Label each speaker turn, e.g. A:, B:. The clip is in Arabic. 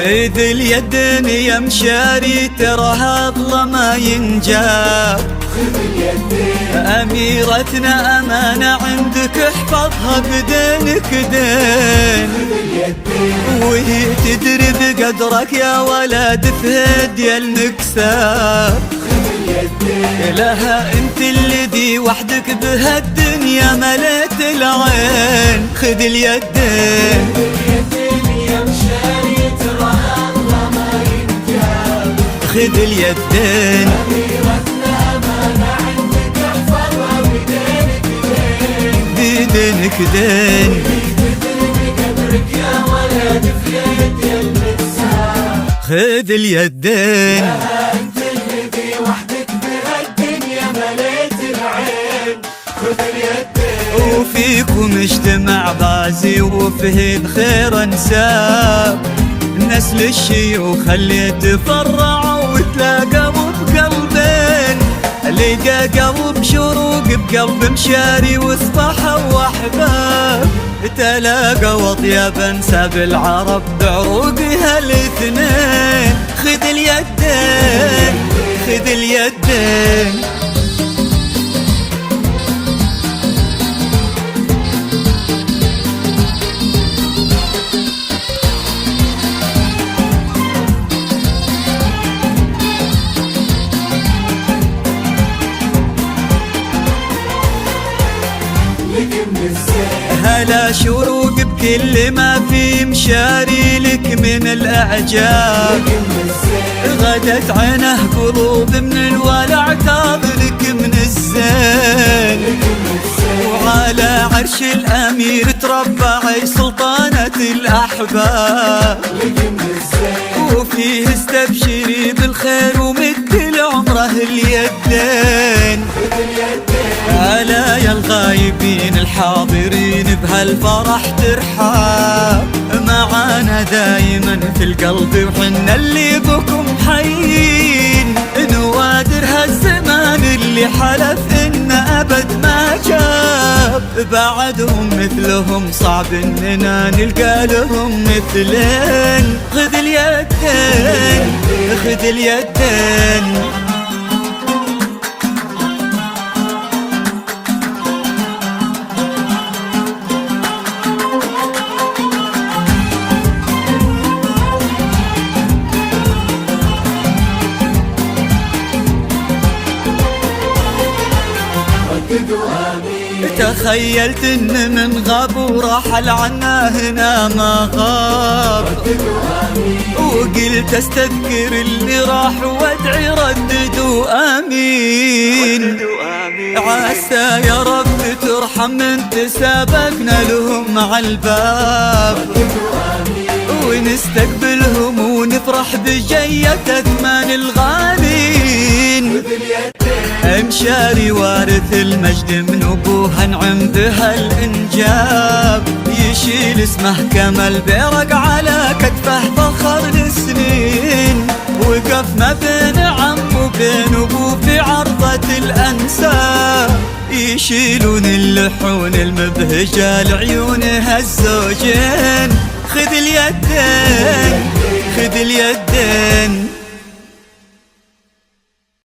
A: خذ اليدين يا مشاري تراها الله ما ينجاب.
B: خذ اليدين
A: أميرتنا أمانة عندك احفظها بدينك دين.
B: خذ اليدين
A: وهي تدري بقدرك يا ولد في هدي المكساب.
B: خذ اليدين
A: لها انت الذي وحدك بهالدنيا مليت العين. خذ اليدين
B: يا مشاري تراها الله ما ينجاب.
A: خذ اليدين
B: أميرتنا أمانة عندك احفظها بدينك دين.
A: بدينك دين.
B: تدري بقدرك يا ولد في يد المكساب.
A: خذ اليدين
B: انت الذي وحدك بهالدنيا مليت العين. خذ اليدين
A: وفيكم اجتمع غازي وفهد خير انساب. نسل الشيوخ اللي تفرعوا وتلاقوا بقلبين. لقى قلب شروق بقلب مشاري واصبحوا احباب. تلاقوا اطيب انساب العرب بعروقها الاثنين. خذ اليدين خذ اليدين هلا شروق بكل ما في مشاري لك من الأعجاب. غدت عينه قلوب من الولع تاظلك من الزين. وعلى عرش الأمير تربعي سلطانة الأحباب. وفيه استبشري بالخير ومد لعمره اليدين. هلا يا الغايبين الحاضرين بهالفرح ترحاب. معانا دايما في القلب وحنا اللي بكم حيين. نوادر هالزمان اللي حلف إن أبد ما جاب. بعدهم مثلهم صعب إننا نلقى لهم مثلين. خذ اليدين خذ اليدين تخيلت ان من غاب ورحل عنا هنا ما غاب. وقلت استذكر اللي راح وادعي رددوا امين. عسى يا رب ترحم من تسابقنا لهم على الباب. ونستقبلهم ونفرح بجية اثمان الغالين. مشاري وارث المجد من ابوها نعم بها الانجاب. يشيل اسمه كما البرق على كتفه فخر السنين. وقف ما بين عم وبين ابوه في عرضة الانساب. يشيلون اللحون المبهجة لعيونها الزوجين. خذ اليدين خذ اليدين